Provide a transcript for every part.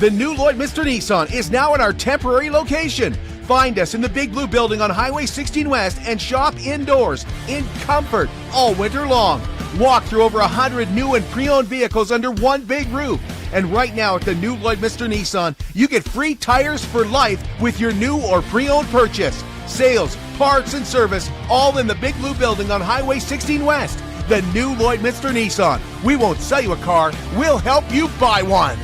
The new Lloydminster Nissan is now in our temporary location. Find us in the Big Blue Building on Highway 16 West and shop indoors in comfort all winter long. Walk through over 100 new and pre-owned vehicles under one big roof. And right now at the new Lloydminster Nissan, you get free tires for life with your new or pre-owned purchase. Sales, parts, and service all in the Big Blue Building on Highway 16 West. The new Lloydminster Nissan. We won't sell you a car, we'll help you buy one.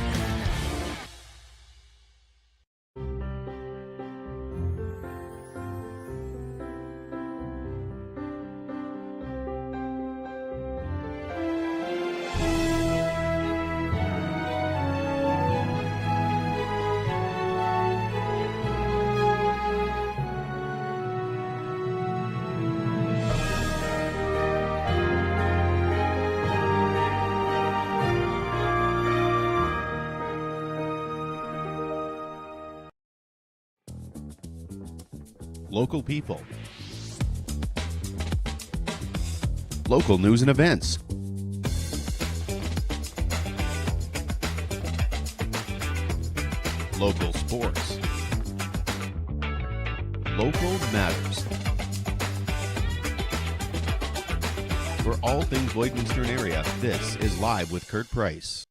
Local people, local news and events, local sports, local matters. For all things Lloydminster area, this is Live with Kurt Price.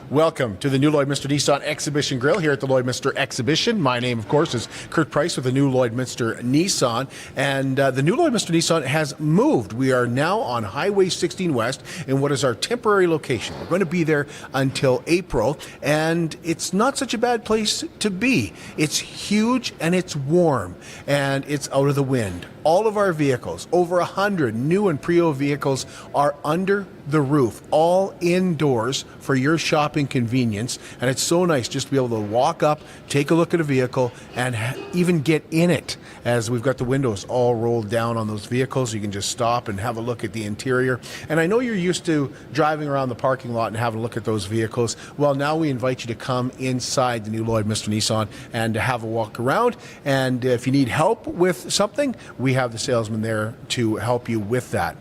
Welcome to the new Lloydminster Nissan Exhibition Grill here at the Lloydminster Exhibition. My name, of course, is Kurt Price with the new Lloydminster Nissan. And the new Lloydminster Nissan has moved. We are now on Highway 16 West in what is our temporary location. We're going to be there until April, and it's not such a bad place to be. It's huge and it's warm and it's out of the wind. All of our vehicles, over 100 new and pre-owned vehicles, are under the roof, all indoors for your shopping convenience. And it's so nice just to be able to walk up, take a look at a vehicle, and even get in it, as we've got the windows all rolled down on those vehicles. You can just stop and have a look at the interior. And I know you're used to driving around the parking lot and having a look at those vehicles. Well, now we invite you to come inside the new Lloydminster Nissan and have a walk around. And if you need help with something, we have the salesman there to help you with that.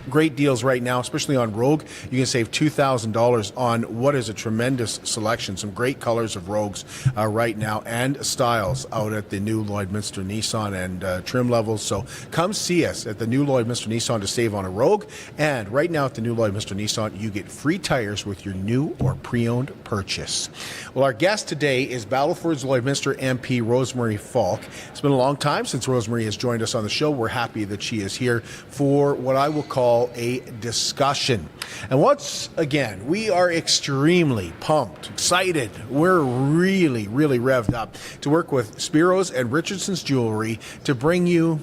Great deals right now, especially on Rogue. You can save $2,000 on what is a tremendous selection. Some great colors of Rogues right now, and styles out at the new Lloydminster Nissan, and trim levels. So come see us at the new Lloydminster Nissan to save on a Rogue. And right now at the new Lloydminster Nissan, you get free tires with your new or pre-owned purchase. Well, our guest today is Battleford's Lloydminster MP Rosemarie Falk. It's been a long time since Rosemarie has joined us on the show. We're happy that she is here for what I will call a discussion. And once again, we are extremely pumped, excited. We're really, really revved up to work with Spiro's and Richardson's Jewelry to bring you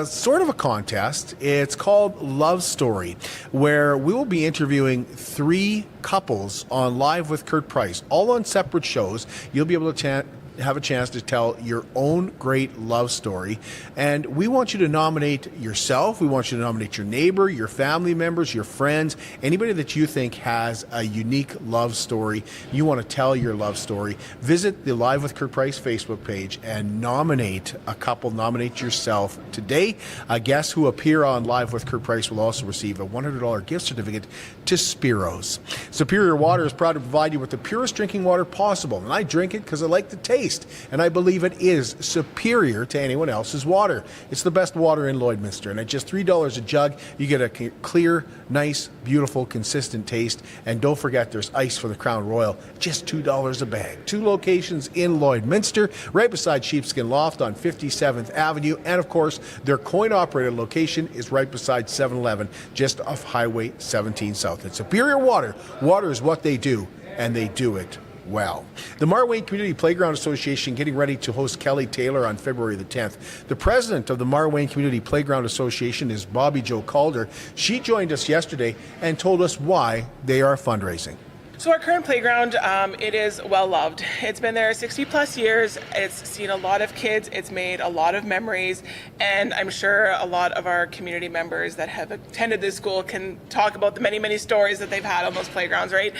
sort of a contest. It's called Love Story, where we will be interviewing 3 couples on Live with Kurt Price, all on separate shows. You'll be able to have a chance to tell your own great love story. And we want you to nominate yourself. We want you to nominate your neighbor, your family members, your friends, anybody that you think has a unique love story. You want to tell your love story. Visit the Live with Kurt Price Facebook page and nominate a couple. Nominate yourself today. Guests who appear on Live with Kurt Price will also receive a $100 gift certificate to Spiro's. Superior Water is proud to provide you with the purest drinking water possible. And I drink it because I like the taste. And I believe it is superior to anyone else's water. It's the best water in Lloydminster, and at just $3 a jug, you get a clear, nice, beautiful, consistent taste. And don't forget, there's ice for the Crown Royal, just $2 a bag. 2 locations in Lloydminster, right beside Sheepskin Loft on 57th Avenue, and of course, their coin-operated location is right beside 7-Eleven, just off Highway 17 South. It's superior water. Water is what they do, and they do it well. The Marwayne Community Playground Association getting ready to host Kelly Taylor on February the 10th. The president of the Marwayne Community Playground Association is Bobby Jo Calder. She joined us yesterday and told us why they are fundraising. So our current playground, it is well loved. It's been there 60 plus years. It's seen a lot of kids. It's made a lot of memories. And I'm sure a lot of our community members that have attended this school can talk about the many, many stories that they've had on those playgrounds, right?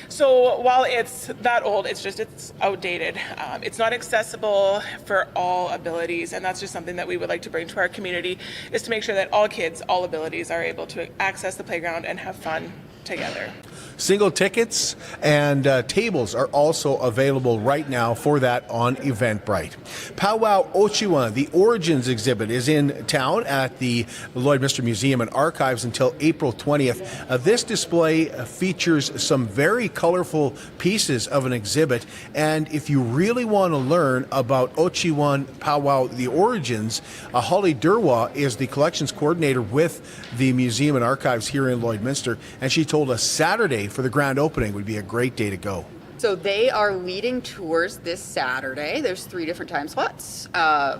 So while it's that old, it's outdated. It's not accessible for all abilities. And that's just something that we would like to bring to our community, is to make sure that all kids, all abilities are able to access the playground and have fun together. Single tickets and tables are also available right now for that on Eventbrite. Powwow Ochiwan, the Origins exhibit, is in town at the Lloydminster Museum and Archives until April 20th. This display features some very colorful pieces of an exhibit, and if you really want to learn about Ochiwan Powwow, the Origins, Holly Durwa is the collections coordinator with the Museum and Archives here in Lloydminster, and she told us Saturday for the grand opening would be a great day to go. So they are leading tours this Saturday. There's 3 different time slots.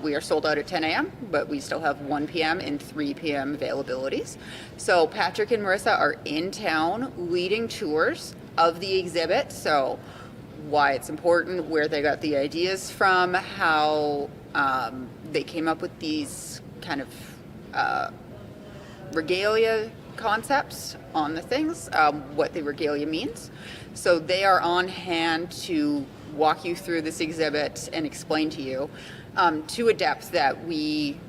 We are sold out at 10 a.m., but we still have 1 p.m. and 3 p.m. availabilities. So Patrick and Marissa are in town leading tours of the exhibit. So why it's important, where they got the ideas from, how they came up with these kind of regalia concepts on the things, what the regalia means. So they are on hand to walk you through this exhibit and explain to you to a depth that we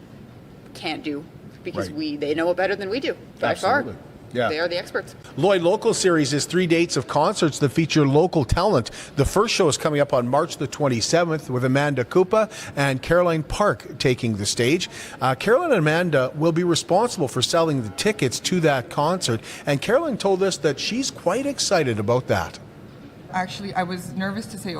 can't do, because Right. they know it better than we do by Absolutely. far. Yeah. They are the experts. Lloyd Local Series is 3 dates of concerts that feature local talent. The first show is coming up on March the 27th with Amanda Koopa and Caroline Park taking the stage. Caroline and Amanda will be responsible for selling the tickets to that concert, and Caroline told us that she's quite excited about that. Actually, I was nervous to say,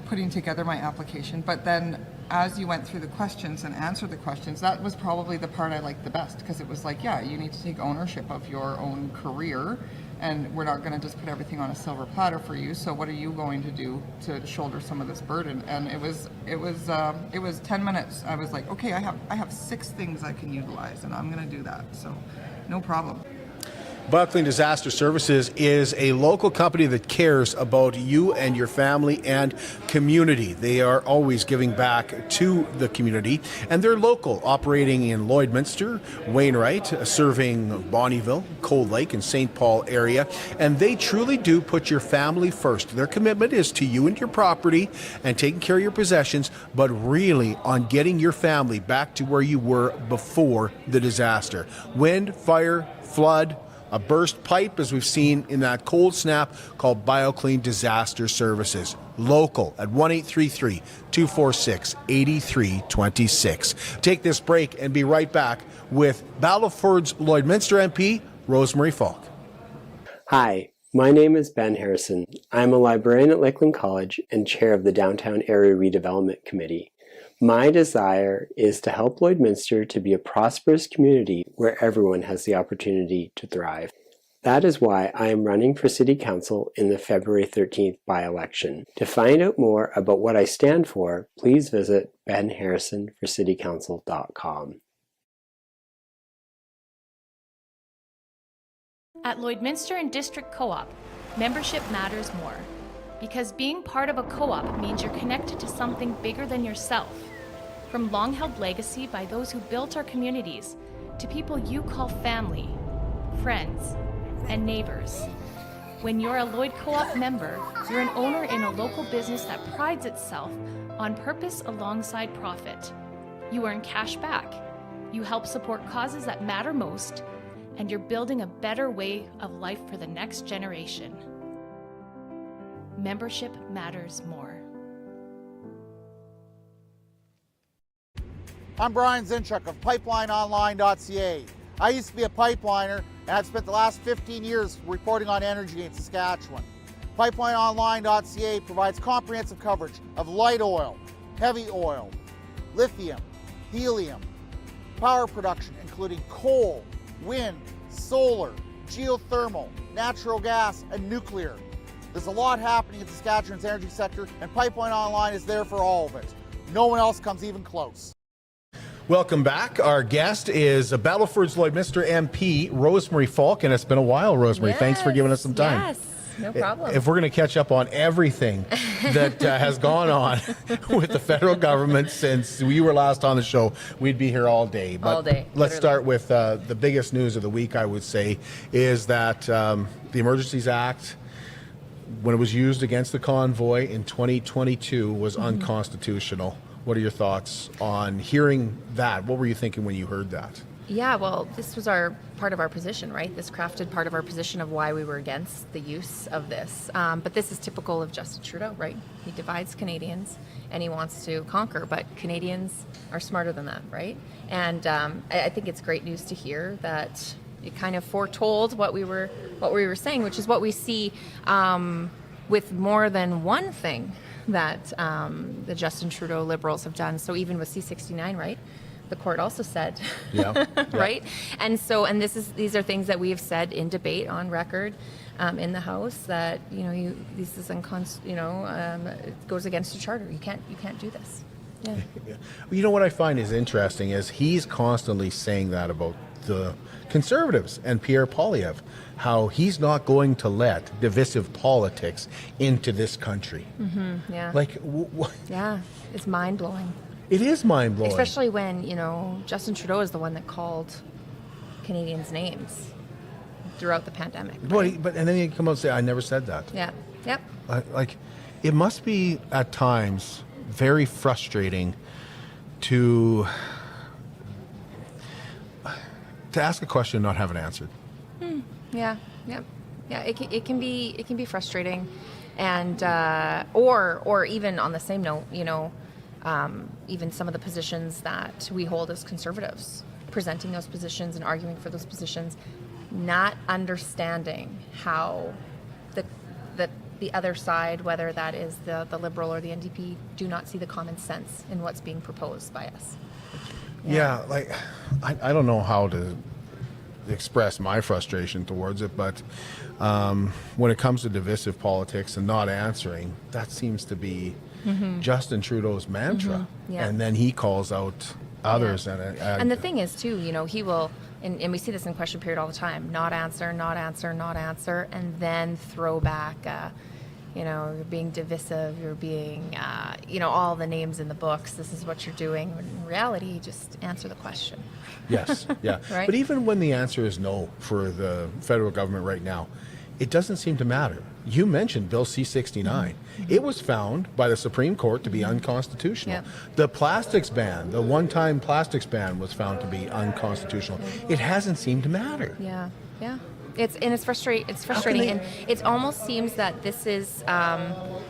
putting together my application, but then as you went through the questions and answered the questions, that was probably the part I liked the best, because it was like, yeah, you need to take ownership of your own career, and we're not going to just put everything on a silver platter for you. So what are you going to do to shoulder some of this burden? And it was 10 minutes. I was like, okay, I have 6 things I can utilize, and I'm going to do that. So no problem. Buckling Disaster Services is a local company that cares about you and your family and community. They are always giving back to the community, and they're local, operating in Lloydminster, Wainwright, serving Bonnyville, Cold Lake, and St. Paul area, and they truly do put your family first. Their commitment is to you and your property and taking care of your possessions, but really on getting your family back to where you were before the disaster. Wind, fire, flood, a burst pipe, as we've seen in that cold snap, called BioClean Disaster Services. Local at 1-833-246-8326. Take this break and be right back with Battleford's Lloydminster MP, Rosemarie Falk. Hi, my name is Ben Harrison. I'm a librarian at Lakeland College and chair of the Downtown Area Redevelopment Committee. My desire is to help Lloydminster to be a prosperous community where everyone has the opportunity to thrive. That is why I am running for City Council in the February 13th by-election. To find out more about what I stand for, please visit benharrisonforcitycouncil.com. At Lloydminster and District Co-op, membership matters more. Because being part of a co-op means you're connected to something bigger than yourself. From long-held legacy by those who built our communities, to people you call family, friends, and neighbors. When you're a Lloyd Co-op member, you're an owner in a local business that prides itself on purpose alongside profit. You earn cash back, you help support causes that matter most, and you're building a better way of life for the next generation. Membership matters more. I'm Brian Zinchuk of PipelineOnline.ca. I used to be a pipeliner, and I've spent the last 15 years reporting on energy in Saskatchewan. PipelineOnline.ca provides comprehensive coverage of light oil, heavy oil, lithium, helium, power production including coal, wind, solar, geothermal, natural gas, and nuclear. There's a lot happening in Saskatchewan's energy sector, and Pipeline Online is there for all of it. No one else comes even close. Welcome back. Our guest is Battleford's Lloydminster MP, Rosemarie Falk, and it's been a while, Rosemarie. Yes, thanks for giving us some time. Yes, no problem. If we're going to catch up on everything that has gone on with the federal government since we were last on the show, we'd be here all day. But all day. Let's start with the biggest news of the week, I would say, is that the Emergencies Act, when it was used against the convoy in 2022, was unconstitutional. What are your thoughts on hearing that? What were you thinking when you heard that? Yeah, well, this was part of our position, right? This crafted part of our position of why we were against the use of this. But this is typical of Justin Trudeau, right? He divides Canadians and he wants to conquer, but Canadians are smarter than that, right? And I think it's great news to hear that it kind of foretold what we were saying, which is what we see with more than one thing that the Justin Trudeau Liberals have done. So even with C-69, right? The court also said, right? And so, and these are things that we have said in debate on record in the House that this is it goes against the charter. You can't do this. Yeah. You know what I find is interesting is he's constantly saying that about the Conservatives and Pierre Poilievre, how he's not going to let divisive politics into this country. Mm-hmm, yeah. Like, yeah, it's mind blowing. It is mind blowing, especially when Justin Trudeau is the one that called Canadians names throughout the pandemic. Right? But and then he come out and say, "I never said that." Yeah. Yep. Like, it must be at times very frustrating to ask a question and not have it answered. Yeah. Yep. Yeah. It can be frustrating, and or even on the same note, even some of the positions that we hold as Conservatives, presenting those positions and arguing for those positions, not understanding how the other side, whether that is the Liberal or the NDP, do not see the common sense in what's being proposed by us. Yeah, like, I don't know how to express my frustration towards it, but when it comes to divisive politics and not answering, that seems to be Justin Trudeau's mantra. Mm-hmm. Yeah. And then he calls out others. Yeah. And the thing is, too, he will, and we see this in question period all the time, not answer, and then throw back, you're being divisive, you're being, all the names in the books, this is what you're doing. When in reality, just answer the question. Yes, yeah. Right? But even when the answer is no for the federal government right now, it doesn't seem to matter. You mentioned Bill C-69. Mm-hmm. It was found by the Supreme Court to be unconstitutional. Yep. The plastics ban, the one-time plastics ban, was found to be unconstitutional. It hasn't seemed to matter. Yeah, yeah. It's frustrating. It's frustrating, and it almost seems that this is that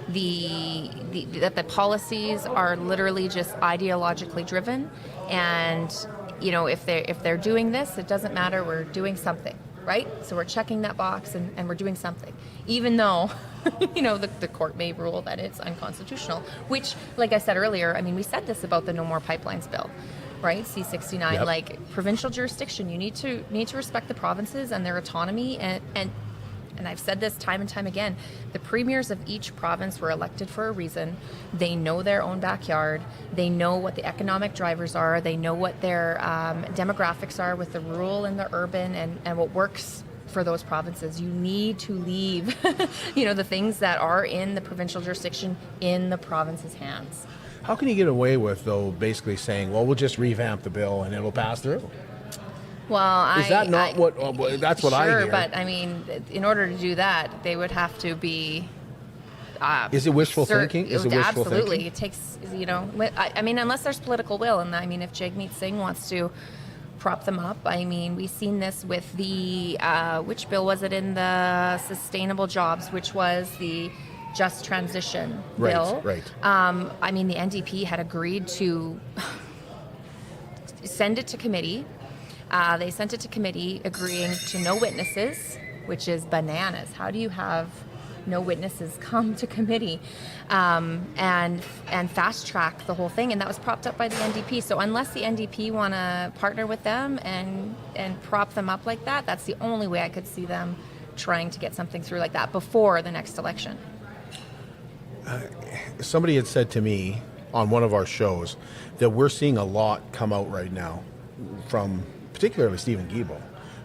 the policies are literally just ideologically driven, and if they're doing this, it doesn't matter. We're doing something. Right? So we're checking that box and we're doing something, even though, the court may rule that it's unconstitutional, which, like I said earlier, we said this about the No More Pipelines bill, right? C-69, yep. Like provincial jurisdiction, you need to respect the provinces and their autonomy, and I've said this time and time again, the premiers of each province were elected for a reason. They know their own backyard. They know what the economic drivers are. They know what their demographics are with the rural and the urban and what works for those provinces. You need to leave, the things that are in the provincial jurisdiction in the province's hands. How can you get away with, though, basically saying, well, we'll just revamp the bill and it'll pass through? Well, is that not what? That's what I hear. Sure, but in order to do that, they would have to be. Is it wishful thinking? Is it wishful absolutely. thinking? It takes, unless there's political will, and if Jagmeet Singh wants to prop them up, we've seen this with the which bill was it in the sustainable jobs, which was the just transition bill. Right. The NDP had agreed to send it to committee. They sent it to committee agreeing to no witnesses, which is bananas. How do you have no witnesses come to committee and fast track the whole thing? And that was propped up by the NDP. So unless the NDP want to partner with them and prop them up like that, that's the only way I could see them trying to get something through like that before the next election. Somebody had said to me on one of our shows that we're seeing a lot come out right now from particularly Stephen Guilbeault.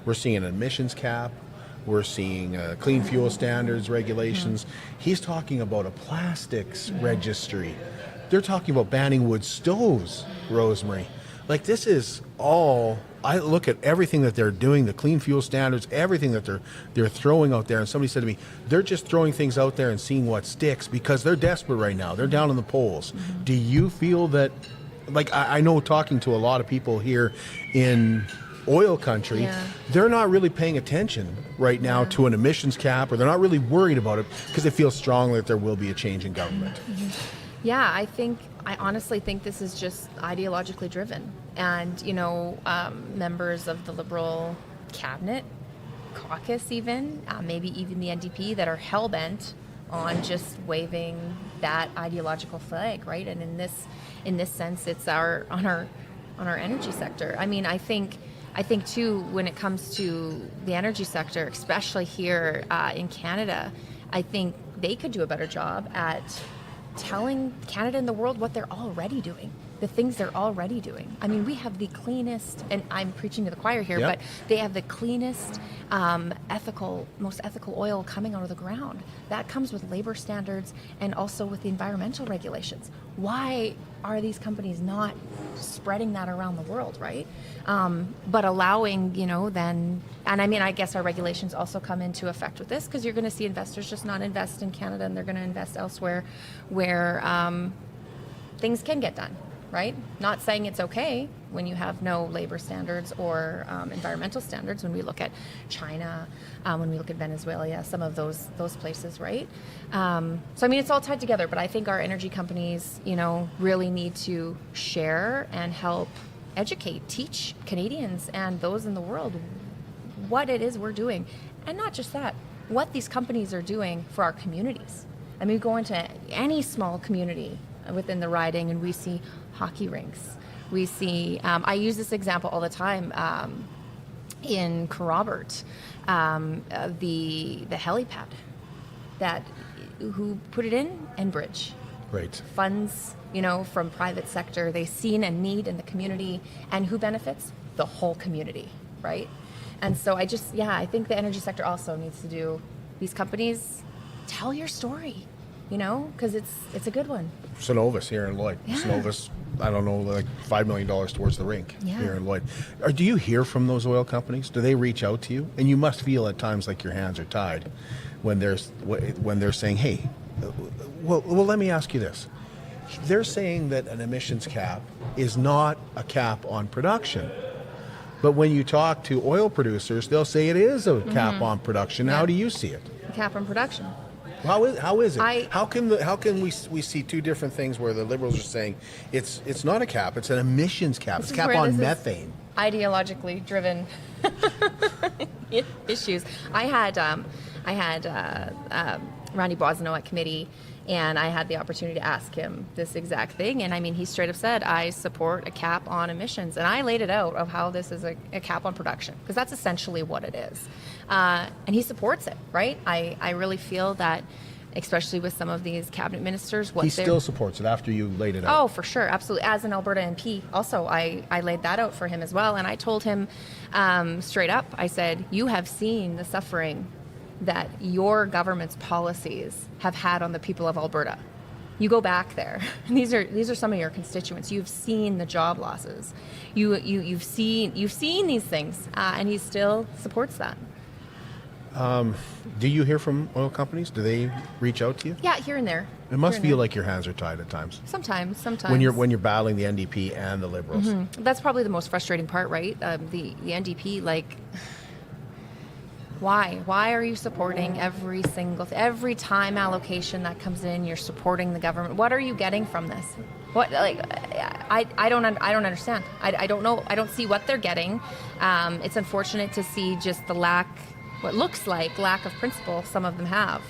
We're seeing an emissions cap. We're seeing clean fuel standards regulations. Mm-hmm. He's talking about a plastics registry. They're talking about banning wood stoves, Rosemarie. Like, this is all, I look at everything that they're doing, the clean fuel standards, everything that they're throwing out there. And somebody said to me, they're just throwing things out there and seeing what sticks because they're desperate right now. They're down in the polls. Mm-hmm. Do you feel that, like, I know talking to a lot of people here in oil country, Yeah. they're not really paying attention right now to an emissions cap, or they're not really worried about it because they feel strongly that there will be a change in government. Yeah, I honestly think this is just ideologically driven. And, members of the Liberal cabinet, caucus even, maybe even the NDP, that are hell-bent on just waving that ideological flag, right? And in this sense, it's on our energy sector. I mean, I think too, when it comes to the energy sector, especially here in Canada, I think they could do a better job at telling Canada and the world what they're already doing, the things they're already doing. I mean, we have the cleanest, and I'm preaching to the choir here, Yep. but they have the cleanest, most ethical oil coming out of the ground. That comes with labor standards and also with the environmental regulations. Why are these companies not spreading that around the world, right? But allowing, then, and I mean, I guess our regulations also come into effect with this, because you're going to see investors just not invest in Canada, and they're going to invest elsewhere where things can get done, right? Not saying it's okay when you have no labor standards or environmental standards. When we look at China, when we look at Venezuela, some of those places, right? So I mean, it's all tied together. But I think our energy companies, really need to share and help educate, teach Canadians and those in the world what it is we're doing, and not just that, what these companies are doing for our communities. I mean, we go into any small community within the riding, and we see hockey rinks. We see, I use this example all the time, in Corrobert, the helipad, who put it in? Enbridge. Right. Funds, from private sector. They've seen a need in the community, and who benefits? The whole community, right? And so I think the energy sector also needs to do, these companies, tell your story, because it's a good one. Synovus here in Lloyd. Yeah. Synovus, I don't know, like $5 million towards the rink Yeah. here in Lloyd. Do you hear from those oil companies? Do they reach out to you? And you must feel at times like your hands are tied when they're saying, hey, well, let me ask you this. They're saying that an emissions cap is not a cap on production. But when you talk to oil producers, they'll say it is a cap on production. Yeah. How do you see it? Cap on production. How is it? I- How can we see two different things where the Liberals are saying it's not a cap, it's an emissions cap, it's a This is cap where on this is methane. Ideologically driven issues. I had Randy Boisneau at committee, and I had the opportunity to ask him this exact thing. And I mean, he straight up said, I support a cap on emissions. And I laid it out of how this is a cap on production, because that's essentially what it is. And he supports it, right? I really feel that, especially with some of these cabinet ministers, He still supports it after you laid it out. Oh, for sure. Absolutely. As an Alberta MP, also, I laid that out for him as well. And I told him straight up, I said, you have seen the suffering that your government's policies have had on the people of Alberta. You go back there, and these are some of your constituents. You've seen the job losses. You've seen these things, and he still supports that. Do you hear from oil companies? Do they reach out to you? Yeah, here and there. It must Here and feel there. like your hands are tied at times. Sometimes. When you're battling the NDP and the Liberals. That's probably the most frustrating part, right? The NDP, like, why are you supporting every time allocation that comes in? You're supporting the government. What are you getting from this? What, like, I don't understand. I don't know. I don't see what they're getting. It's unfortunate to see just the what looks like lack of principle some of them have,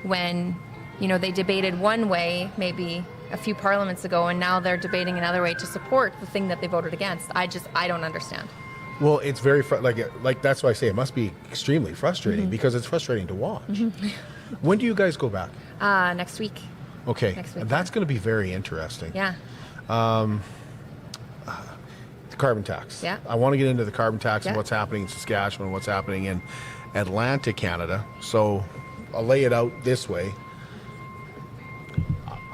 when they debated one way maybe a few parliaments ago, and now they're debating another way to support the thing that they voted against. I don't understand. Well, it's very like that's why I say it must be extremely frustrating, because it's frustrating to watch. When do you guys go back? Next week. Okay, Next week, and that's going to be very interesting. Yeah. The carbon tax. Yeah. I want to get into the carbon tax and Yeah. what's happening in Saskatchewan, what's happening in Atlantic Canada. So I'll lay it out this way.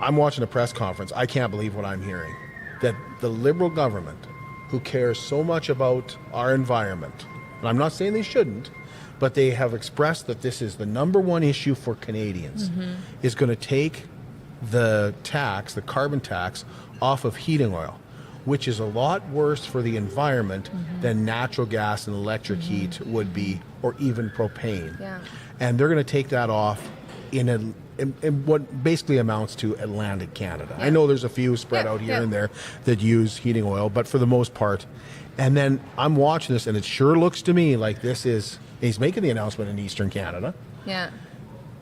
I'm watching a press conference. I can't believe what I'm hearing. That the Liberal government, who cares so much about our environment, and I'm not saying they shouldn't, but they have expressed that this is the number one issue for Canadians, is going to take the carbon tax, off of heating oil. which is a lot worse for the environment than natural gas and electric heat would be, or even propane. Yeah. And they're going to take that off in what basically amounts to Atlantic Canada. I know there's a few spread out here and there that use heating oil, but for the most part. And then I'm watching this, and it sure looks to me like he's making the announcement in Eastern Canada. Yeah.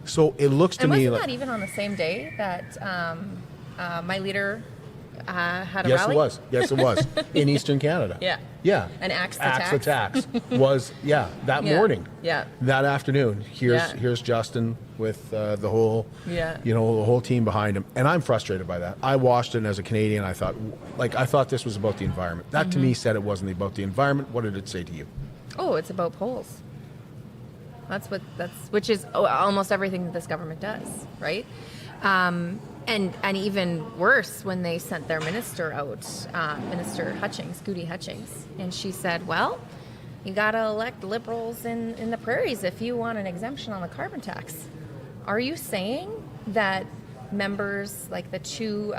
So it looks to And me wasn't like... that even on the same day that my leader had a Yes, rally? it was. Yes, it was. In Eastern Canada. Yeah. Yeah. And Axe the Axe the Tax was, that Yeah. morning. Yeah. That afternoon. Yeah. Here's Justin with the whole, Yeah. the whole team behind him. And I'm frustrated by that. I watched it, and as a Canadian, I thought this was about the environment. That to me said it wasn't about the environment. What did it say to you? Oh, it's about polls. Which is almost everything that this government does, right? And even worse when they sent their minister out, Minister Hutchings, Goody Hutchings, and she said, well, you got to elect Liberals in the prairies if you want an exemption on the carbon tax. Are you saying that members, like the two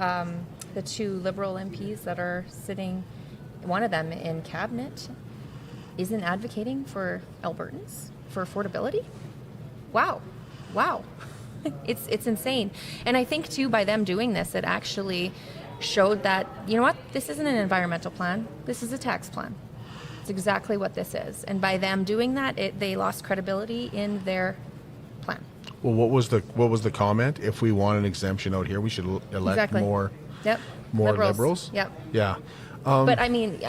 Liberal MPs that are sitting, one of them in cabinet, isn't advocating for Albertans, for affordability? Wow. It's insane. And I think too, by them doing this, it actually showed that, you know what, this isn't an environmental plan, this is a tax plan. It's exactly what this is. And by them doing that, they lost credibility in their plan. Well, what was the comment? If we want an exemption out here, we should elect more liberals. Yep. Yeah. But I mean,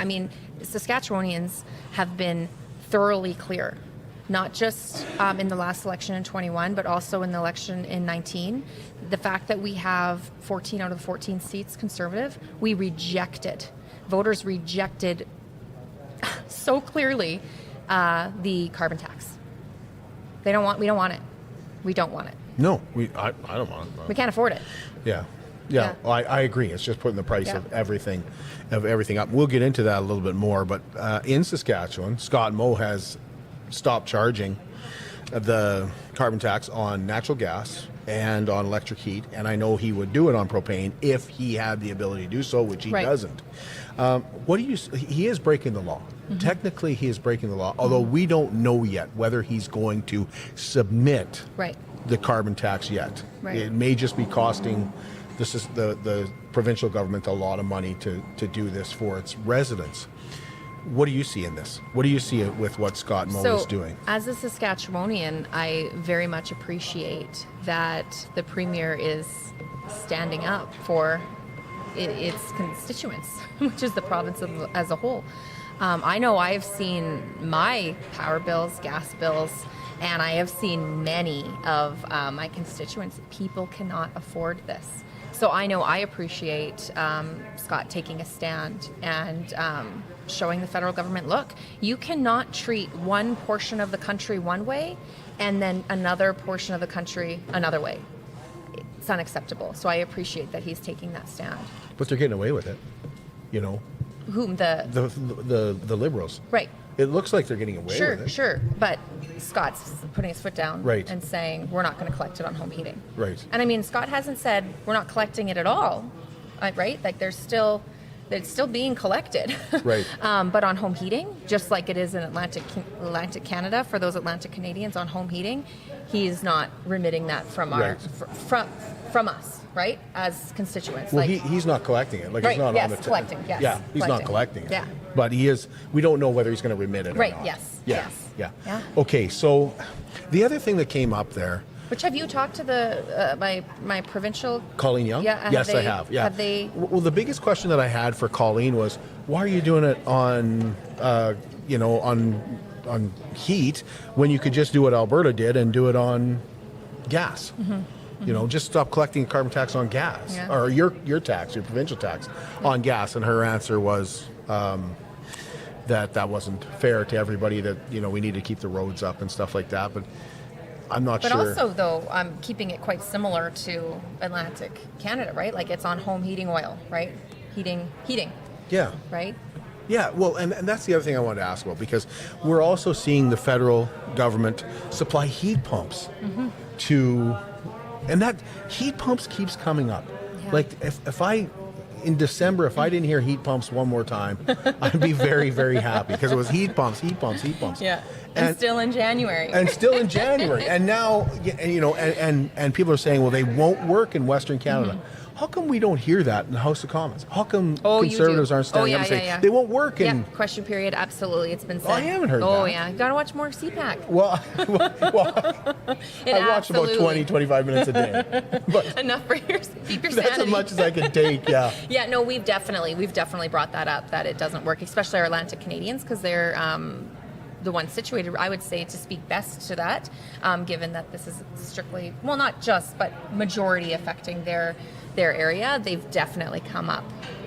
Saskatchewanians have been thoroughly clear, not just in the last election in 21, but also in the election in 19. The fact that we have 14 out of the 14 seats Conservative, we rejected. Voters rejected so clearly the carbon tax. We don't want it. We don't want it. No, I don't want it. We can't afford it. Yeah. Well, I agree. It's just putting the price Yeah. of everything up. We'll get into that a little bit more. But in Saskatchewan, Scott Moe has stopped charging the carbon tax on natural gas and on electric heat. And I know he would do it on propane if he had the ability to do so, which he doesn't. He is breaking the law. Technically, he is breaking the law, although we don't know yet whether he's going to submit the carbon tax yet. Right. It may just be costing the provincial government a lot of money to do this for its residents. What do you see in this? What do you see with what Scott Moe is doing? As a Saskatchewanian, I very much appreciate that the Premier is standing up for its constituents, which is the province as a whole. I know I have seen my power bills, gas bills, and I have seen many of my constituents. People cannot afford this. So I know I appreciate Scott taking a stand and showing the federal government, look, you cannot treat one portion of the country one way and then another portion of the country another way. It's unacceptable. So I appreciate that he's taking that stand. But they're getting away with it, you know. Whom the Liberals. Right. It looks like they're getting away with it. Sure. But Scott's putting his foot down and saying we're not going to collect it on home heating. Right. And I mean, Scott hasn't said we're not collecting it at all, right? Like it's still being collected. Right. But on home heating, just like it is in Atlantic Canada, for those Atlantic Canadians on home heating, he's not remitting that from from us, right, as constituents. Well, he's not collecting it. Like, Right, it's not yes, on the collecting, yes, Yeah, he's not collecting. collecting it. Yeah. But he is. We don't know whether he's going to remit it or Right, not. yes, Yeah. yes. Yeah. Okay. So, the other thing that came up there. Which, have you talked to the my provincial Colleen Young? Yeah. Yes, I have. Yeah. Have they? Well, the biggest question that I had for Colleen was, why are you doing it on, on heat when you could just do what Alberta did and do it on gas? You know, just stop collecting carbon tax on gas, or your tax, your provincial tax on gas. And her answer was that wasn't fair to everybody. That we need to keep the roads up and stuff like that. But I'm not sure. But also, though, I'm keeping it quite similar to Atlantic Canada, right? Like it's on home heating oil, right? Heating. Yeah. Right. Yeah, well, and that's the other thing I wanted to ask about, because we're also seeing the federal government supply heat pumps to, and that heat pumps keeps coming up. Yeah. Like if I, in December, if I didn't hear heat pumps one more time, I'd be very, very happy because it was heat pumps. Yeah. And still in January. And still in January. And now, you know, and people are saying, well, they won't work in Western Canada. How come we don't hear that in the House of Commons? How come Conservatives aren't standing up and saying they won't work in... Question period, absolutely. It's been said. I haven't heard that. Oh, yeah. You got to watch more CPAC. Well, I watch about 20, 25 minutes a day. But enough for your sanity. That's as much as I can take, yeah. Yeah, no, we've definitely brought that up, that it doesn't work, especially our Atlantic Canadians, because they're... the one situated, I would say, to speak best to that, given that this is strictly, well, not just, but majority affecting their area. They've definitely come up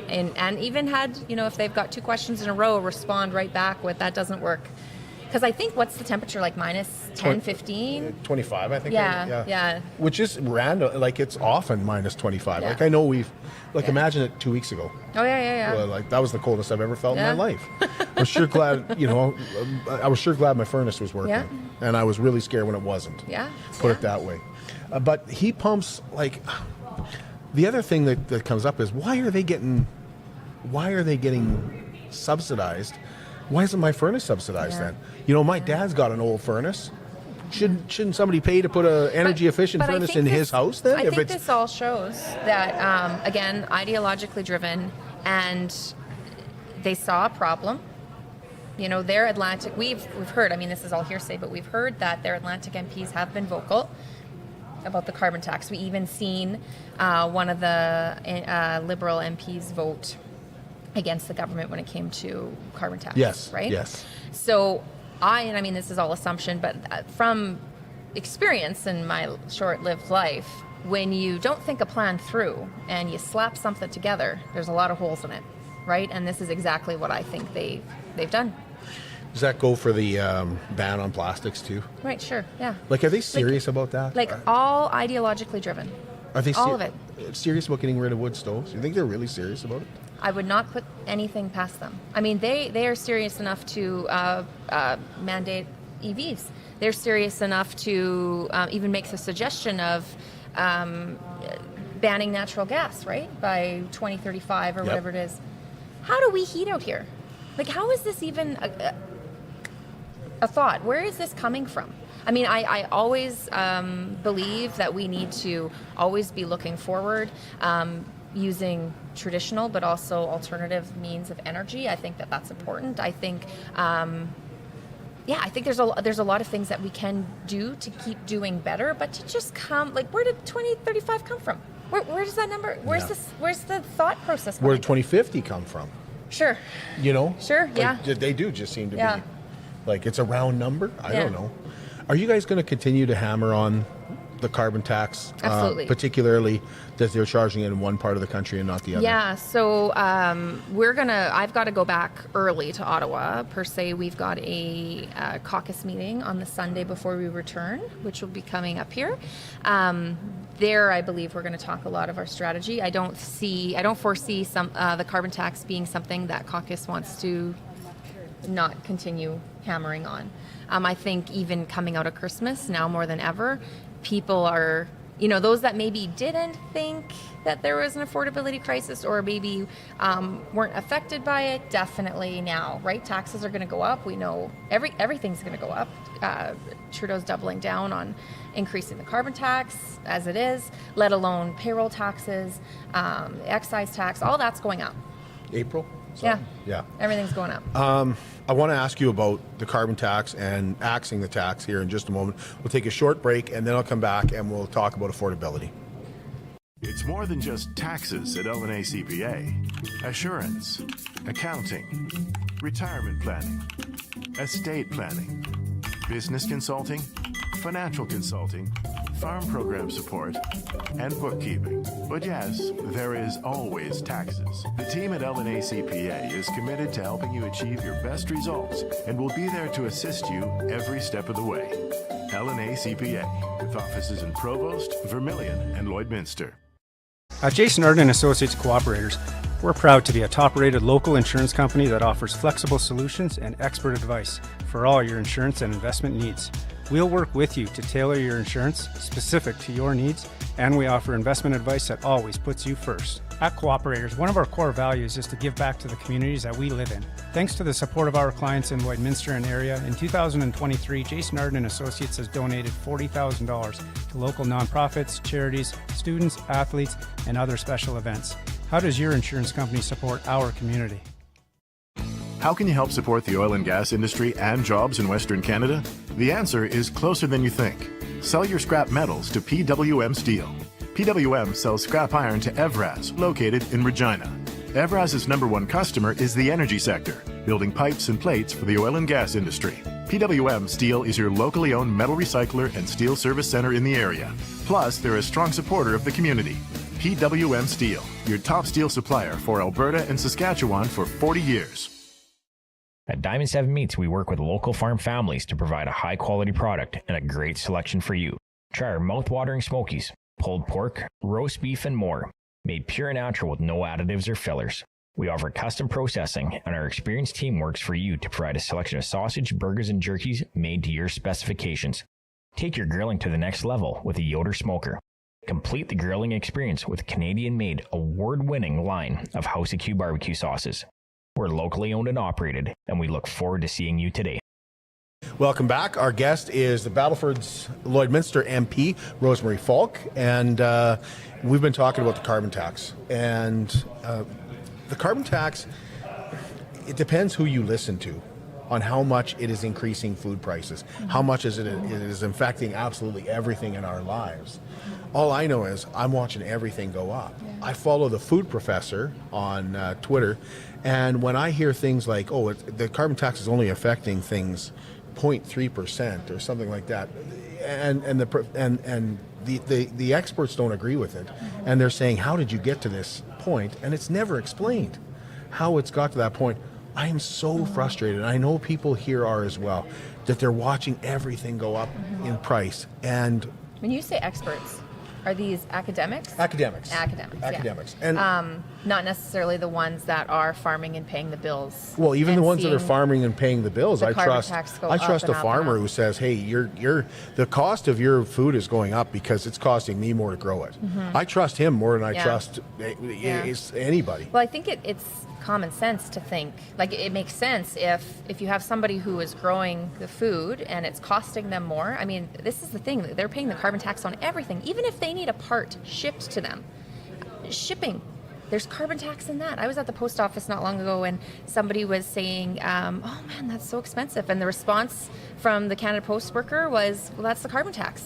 and even had, you know, if they've got 2 questions in a row, respond right back with that doesn't work. Because I think, what's the temperature, like minus 10, 15? 25, I think. Yeah. Which is random. Like, it's often minus 25. Yeah. Like, I know imagine it 2 weeks ago. Oh, yeah. Well, like, that was the coldest I've ever felt in my life. I was sure glad, you know, my furnace was working. Yeah. And I was really scared when it wasn't. Yeah. Put it that way. But heat pumps, like, the other thing that comes up is, why are they getting subsidized? Why isn't my furnace subsidized then? You know, my dad's got an old furnace. Shouldn't somebody pay to put an energy efficient furnace in his house then? I think this all shows that, again, ideologically driven, and they saw a problem. You know, their Atlantic, we've heard, I mean, this is all hearsay, but we've heard that their Atlantic MPs have been vocal about the carbon tax. We even seen one of the Liberal MPs vote against the government when it came to carbon tax. Yes. Right? Yes. So I mean, this is all assumption, but from experience in my short-lived life, when you don't think a plan through and you slap something together, there's a lot of holes in it, right? And this is exactly what I think they've done. Does that go for the ban on plastics too? Right, sure, yeah. Like, are they serious about that? Like, all ideologically driven. Are they all of it? Serious about getting rid of wood stoves? You think they're really serious about it? I would not put anything past them. I mean, they are serious enough to mandate EVs. They're serious enough to even make the suggestion of banning natural gas, right, by 2035 or whatever it is. How do we heat out here? Like, how is this even a thought? Where is this coming from? I mean, I always believe that we need to always be looking forward, using traditional but also alternative means of energy. I think that that's important. I think, I think there's a lot of things that we can do to keep doing better, but to just come, like, where did 2035 come from? Where does that number, where's the thought process coming? Where did 2050 come from? Sure. You know? Sure, yeah. Like, they do just seem to be, like, it's a round number? I don't know. Are you guys going to continue to hammer on the carbon tax? Absolutely. Particularly that they're charging it in one part of the country and not the other? Yeah, so I've got to go back early to Ottawa. Per se, we've got a caucus meeting on the Sunday before we return, which will be coming up here. There, I believe we're going to talk a lot of our strategy. I don't foresee the carbon tax being something that caucus wants to not continue hammering on. I think even coming out of Christmas, now more than ever, people are, you know, those that maybe didn't think that there was an affordability crisis or maybe weren't affected by it, definitely now, right? Taxes are going to go up. We know everything's going to go up. Trudeau's doubling down on increasing the carbon tax as it is, let alone payroll taxes, excise tax, all that's going up. April? Yeah. Everything's going up. I want to ask you about the carbon tax and axing the tax here in just a moment. We'll take a short break and then I'll come back and we'll talk about affordability. It's more than just taxes at LNA CPA. Assurance, accounting, retirement planning, estate planning, business consulting, financial consulting, farm program support, and bookkeeping. But yes, there is always taxes. The team at LNA CPA is committed to helping you achieve your best results and will be there to assist you every step of the way. LNA CPA, with offices in Provost, Vermilion, and Lloydminster. At Jason Arden Associates Cooperators, we're proud to be a top-rated local insurance company that offers flexible solutions and expert advice for all your insurance and investment needs. We'll work with you to tailor your insurance specific to your needs, and we offer investment advice that always puts you first. At Cooperators, one of our core values is to give back to the communities that we live in. Thanks to the support of our clients in Lloydminster and area, in 2023, Jason Arden and Associates has donated $40,000 to local nonprofits, charities, students, athletes, and other special events. How does your insurance company support our community? How can you help support the oil and gas industry and jobs in Western Canada? The answer is closer than you think. Sell your scrap metals to PWM Steel. PWM sells scrap iron to Evraz, located in Regina. Evraz's #1 customer is the energy sector, building pipes and plates for the oil and gas industry. PWM Steel is your locally owned metal recycler and steel service center in the area. Plus, they're a strong supporter of the community. PWM Steel, your top steel supplier for Alberta and Saskatchewan for 40 years. At Diamond 7 Meats, we work with local farm families to provide a high-quality product and a great selection for you. Try our mouth-watering smokies, pulled pork, roast beef, and more, made pure and natural with no additives or fillers. We offer custom processing, and our experienced team works for you to provide a selection of sausage, burgers, and jerkies made to your specifications. Take your grilling to the next level with a Yoder smoker. Complete the grilling experience with Canadian-made, award-winning line of House of Q barbecue sauces. We're locally owned and operated, and we look forward to seeing you today. Welcome back. Our guest is the Battleford's Lloydminster MP, Rosemarie Falk, and we've been talking about the carbon tax. And the carbon tax, it depends who you listen to on how much it is increasing food prices, how much it is affecting absolutely everything in our lives. All I know is I'm watching everything go up. I follow the food professor on Twitter, and when I hear things like, oh, the carbon tax is only affecting things 0.3% or something like that, and the experts don't agree with it, and they're saying, how did you get to this point? And it's never explained how it's got to that point. I am so frustrated. I know people here are as well, that they're watching everything go up in price. And when you say experts, are these academics? Academics. Yeah. And not necessarily the ones that are farming and paying the bills. Well, even the ones that are farming and paying the bills, I trust a farmer who says, "Hey, the cost of your food is going up because it's costing me more to grow it." I trust him more than I trust anybody. Well, I think it's common sense to think, like, it makes sense if you have somebody who is growing the food and it's costing them more. I mean, this is the thing, they're paying the carbon tax on everything, even if they need a part shipped to them. Shipping, there's carbon tax in that. I was at the post office not long ago and somebody was saying, oh man, that's so expensive. And the response from the Canada Post worker was, well, that's the carbon tax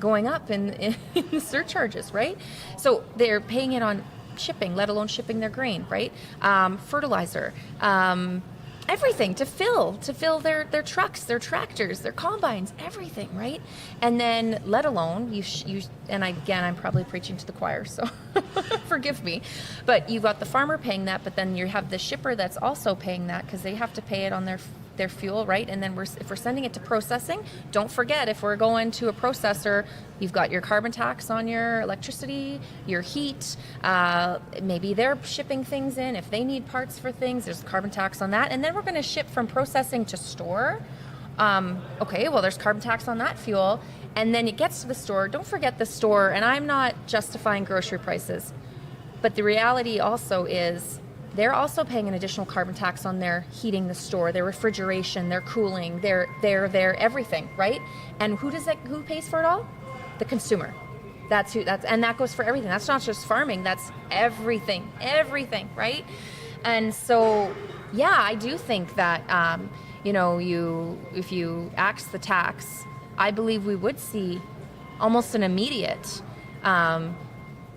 going up in the surcharges, right? So they're paying it on shipping, let alone shipping their grain, right? Fertilizer, everything to fill their trucks, their tractors, their combines, everything, right? And then let alone you and I'm probably preaching to the choir, so forgive me, but you've got the farmer paying that, but then you have the shipper that's also paying that because they have to pay it on their fuel, right? And then if we're sending it to processing, don't forget, if we're going to a processor, you've got your carbon tax on your electricity, your heat, maybe they're shipping things in. If they need parts for things, there's carbon tax on that. And then we're going to ship from processing to store. Okay, well, there's carbon tax on that fuel. And then it gets to the store. Don't forget the store, and I'm not justifying grocery prices, but the reality also is they're also paying an additional carbon tax on their heating the store, their refrigeration, their cooling, their everything, right? And who pays for it all? The consumer. And that goes for everything. That's not just farming, that's everything, right? And so, yeah, I do think that, if you axe the tax, I believe we would see almost an immediate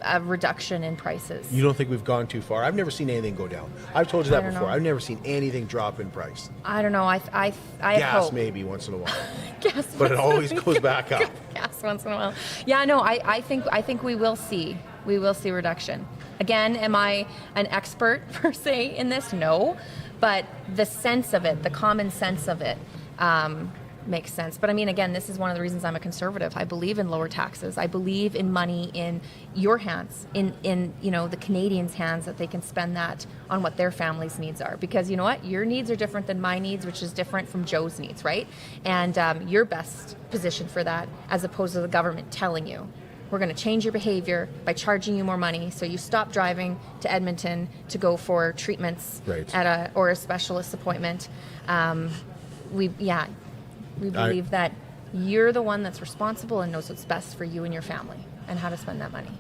a reduction in prices. You don't think we've gone too far? I've never seen anything go down. I've told you that before. I've never seen anything drop in price. I don't know. I gas hope. Maybe once in a while. Gas, but it always goes back up. Gas once in a while. Yeah, no. I think we will see reduction. Again, am I an expert per se in this? No, but the sense of it, the common sense of it, makes sense. But I mean, again, this is one of the reasons I'm a conservative. I believe in lower taxes. I believe in money in your hands, in the Canadians' hands, that they can spend that on what their family's needs are. Because you know what? Your needs are different than my needs, which is different from Joe's needs, right? And you're best positioned for that, as opposed to the government telling you we're going to change your behavior by charging you more money, so you stop driving to Edmonton to go for treatments at or a specialist appointment. We believe that you're the one that's responsible and knows what's best for you and your family and how to spend that money.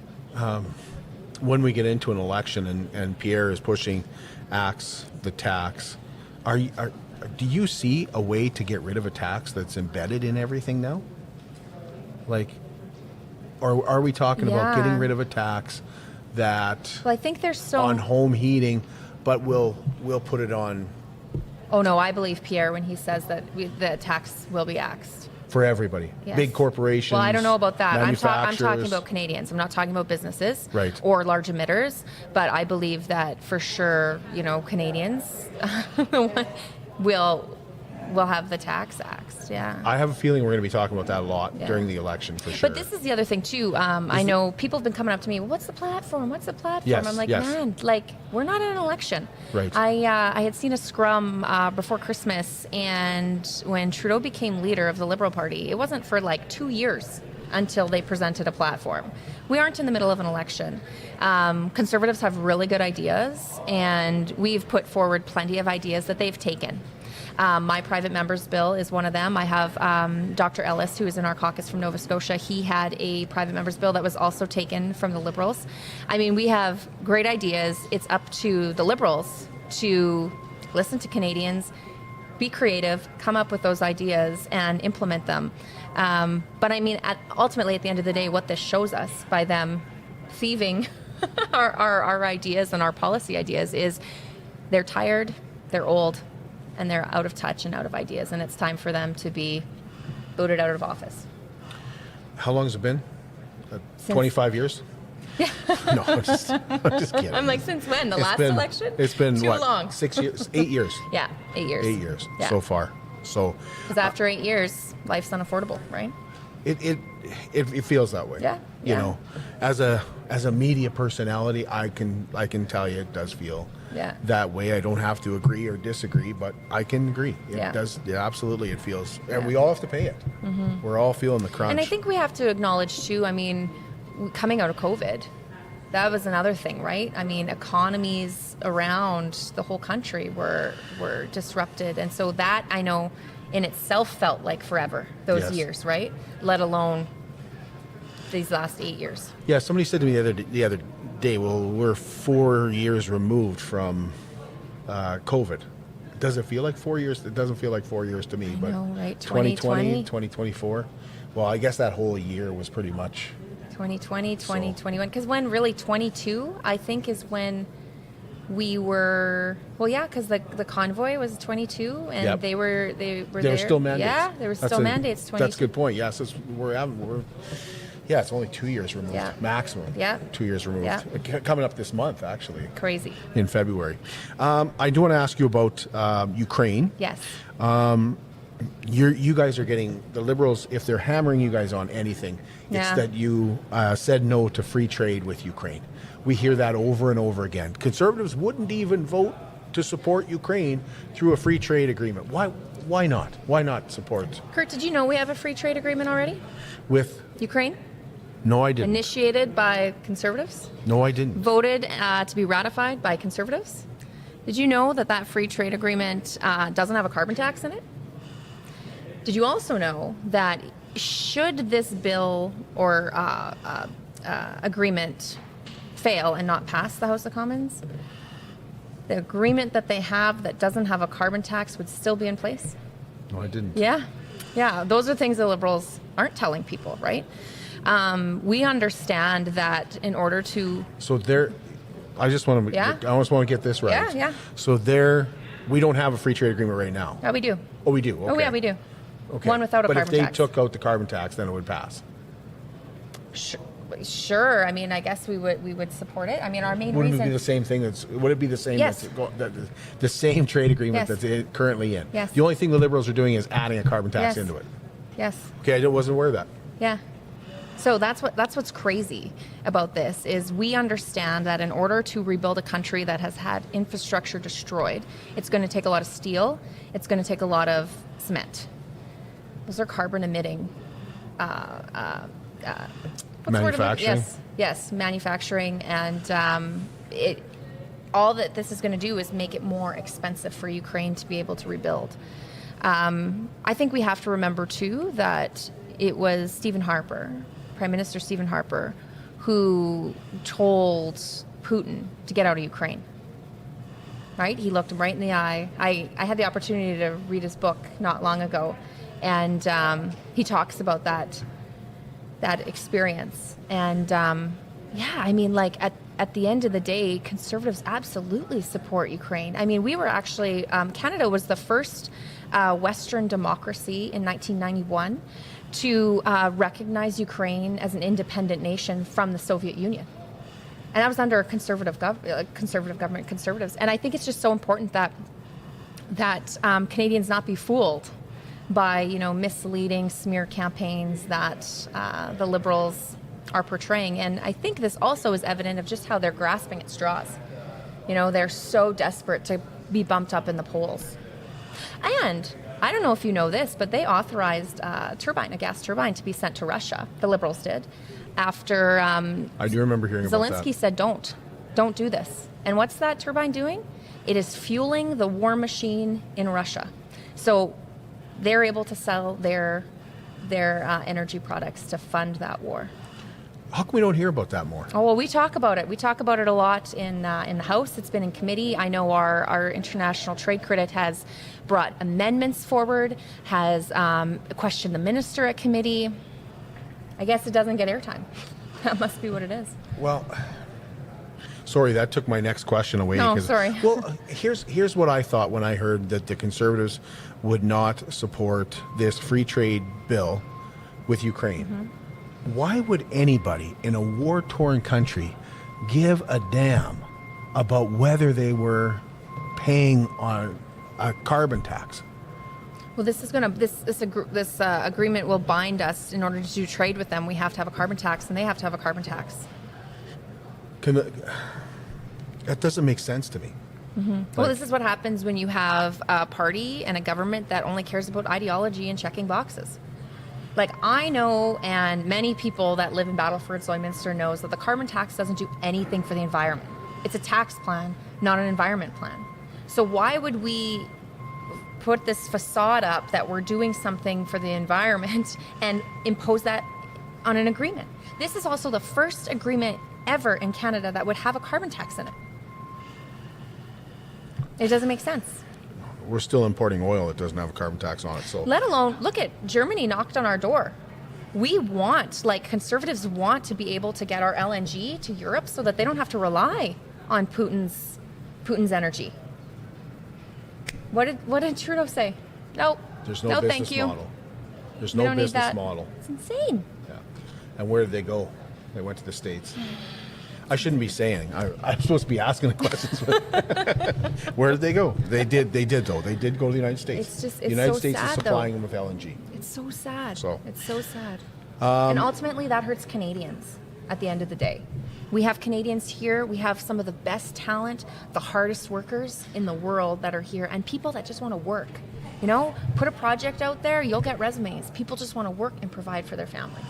When we get into an election and Pierre is pushing the tax, do you see a way to get rid of a tax that's embedded in everything now? Like, or are we talking about getting rid of a tax that I think there's on home heating, but we'll put it on? Oh no, I believe Pierre when he says that the tax will be axed. For everybody, yes. Big corporations. Well, I don't know about that. I'm manufacturers. talking about Canadians. I'm not talking about businesses right. or large emitters. But I believe that for sure, Canadians will have the tax axed. Yeah. I have a feeling we're going to be talking about that a lot during the election for sure. But this is the other thing too. I know people have been coming up to me. What's the platform? What's the platform? Yes, I'm like, yes. man, we're not in an election. Right. I had seen a scrum before Christmas, and when Trudeau became leader of the Liberal Party, it wasn't for 2 years until they presented a platform. We aren't in the middle of an election. Conservatives have really good ideas, and we've put forward plenty of ideas that they've taken. My private member's bill is one of them. I have Dr. Ellis, who is in our caucus from Nova Scotia. He had a private member's bill that was also taken from the Liberals. I mean, we have great ideas. It's up to the Liberals to listen to Canadians, be creative, come up with those ideas, and implement them. But I mean, ultimately, at the end of the day, what this shows us by them thieving our ideas and our policy ideas is they're tired, they're old, and they're out of touch and out of ideas, and it's time for them to be voted out of office. How long has it been? 25 years? Yeah. No, I'm just kidding. I'm like, since when? The last election? It's been too long. 6 years? 8 years. Yeah, 8 years. 8 years so far. So because after 8 years, life's unaffordable, right? It feels that way. Yeah. You know, as a media personality, I can tell you it does feel that way. I don't have to agree or disagree, but I can agree. It does. Yeah, absolutely. It feels, and we all have to pay it. Mm-hmm. We're all feeling the crunch. And I think we have to acknowledge too. I mean, coming out of COVID, that was another thing, right? I mean, economies around the whole country were disrupted, and so that I know in itself felt like forever. Those years, right? Let alone these last 8 years. Yeah, somebody said to me the other day, well, we're 4 years removed from COVID. Does it feel like 4 years? It doesn't feel like 4 years to me. I but know, right? 2020, 2024. Well, I guess that whole year was pretty much 2020, 2021. Because when really 22, I think, is when we were, because the convoy was 22, and they were there. There were still mandates. Yeah, there were still mandates. 22. That's a good point. Yes, it's only 2 years removed, maximum. Yeah. 2 years removed. Yeah. Coming up this month, actually. Crazy. In February. I do want to ask you about Ukraine. Yes. You guys are getting, the Liberals, if they're hammering you guys on anything, it's that you said no to free trade with Ukraine. We hear that over and over again. Conservatives wouldn't even vote to support Ukraine through a free trade agreement. Why not? Why not support? Kurt, did you know we have a free trade agreement already? With? Ukraine? No, I didn't. Initiated by Conservatives? No, I didn't. Voted to be ratified by Conservatives? Did you know that free trade agreement doesn't have a carbon tax in it? Did you also know that should this bill or agreement fail and not pass the House of Commons, the agreement that they have that doesn't have a carbon tax would still be in place? No, I didn't. Yeah, those are things the Liberals aren't telling people, right? We understand that in order to... So I just want to get this right. Yeah. So we don't have a free trade agreement right now. Yeah, we do. Oh, we do? Okay. Oh, yeah, we do. Okay. One without a carbon tax. But if they took out the carbon tax, then it would pass. Sure. I mean, I guess we would support it. I mean, our main reason... Would it be the same thing? Would it be the same? Yes. The same trade agreement that's currently in? Yes. The only thing the Liberals are doing is adding a carbon tax into it. Yes. Okay, I wasn't aware of that. Yeah. So that's what's crazy about this is we understand that in order to rebuild a country that has had infrastructure destroyed, it's going to take a lot of steel. It's going to take a lot of cement. Those are carbon emitting Manufacturing? Yes, manufacturing, and all that this is going to do is make it more expensive for Ukraine to be able to rebuild. I think we have to remember, too, that it was Stephen Harper, Prime Minister Stephen Harper, who told Putin to get out of Ukraine. Right? He looked him right in the eye. I had the opportunity to read his book not long ago, and he talks about that experience. And at the end of the day, Conservatives absolutely support Ukraine. I mean, we were actually, Canada was the first Western democracy in 1991 to recognize Ukraine as an independent nation from the Soviet Union. And that was under a conservative government, conservatives. And I think it's just so important that Canadians not be fooled by, misleading smear campaigns that the Liberals are portraying. And I think this also is evident of just how they're grasping at straws. They're so desperate to be bumped up in the polls. And I don't know if you know this, but they authorized a gas turbine, to be sent to Russia. The Liberals did. After I do remember hearing about that. Zelensky said, don't do this. And what's that turbine doing? It is fueling the war machine in Russia. So they're able to sell their energy products to fund that war. How come we don't hear about that more? Oh, well, we talk about it. We talk about it a lot in the House. It's been in committee. I know our international trade critic has brought amendments forward, has questioned the minister at committee. I guess it doesn't get airtime. That must be what it is. Well, sorry, that took my next question away. No, sorry. Well, here's what I thought when I heard that the Conservatives would not support this free trade bill with Ukraine. Mm-hmm. Why would anybody in a war-torn country give a damn about whether they were paying on a carbon tax? Well, this agreement will bind us. In order to do trade with them, we have to have a carbon tax, and they have to have a carbon tax. That doesn't make sense to me. Mm-hmm. Well, this is what happens when you have a party and a government that only cares about ideology and checking boxes. Like, I know, and many people that live in Battleford, Lloydminster knows that the carbon tax doesn't do anything for the environment. It's a tax plan, not an environment plan. So why would we put this facade up that we're doing something for the environment and impose that on an agreement? This is also the first agreement ever in Canada that would have a carbon tax in it. It doesn't make sense. We're still importing oil that doesn't have a carbon tax on it. So, let alone, look at Germany knocked on our door. We want, Conservatives want to be able to get our LNG to Europe so that they don't have to rely on Putin's energy. What did Trudeau say? Nope. There's no business thank you. model. There's no business model. It's insane. Yeah. And where did they go? They went to the States. I shouldn't be saying. I'm supposed to be asking the questions. Where did they go? They did though. They did go to the United States. It's the United so States sad, is supplying them with LNG. It's so sad. It's so sad. And ultimately, that hurts Canadians at the end of the day. We have Canadians here. We have some of the best talent, the hardest workers in the world that are here, and people that just want to work. Put a project out there, you'll get resumes. People just want to work and provide for their families.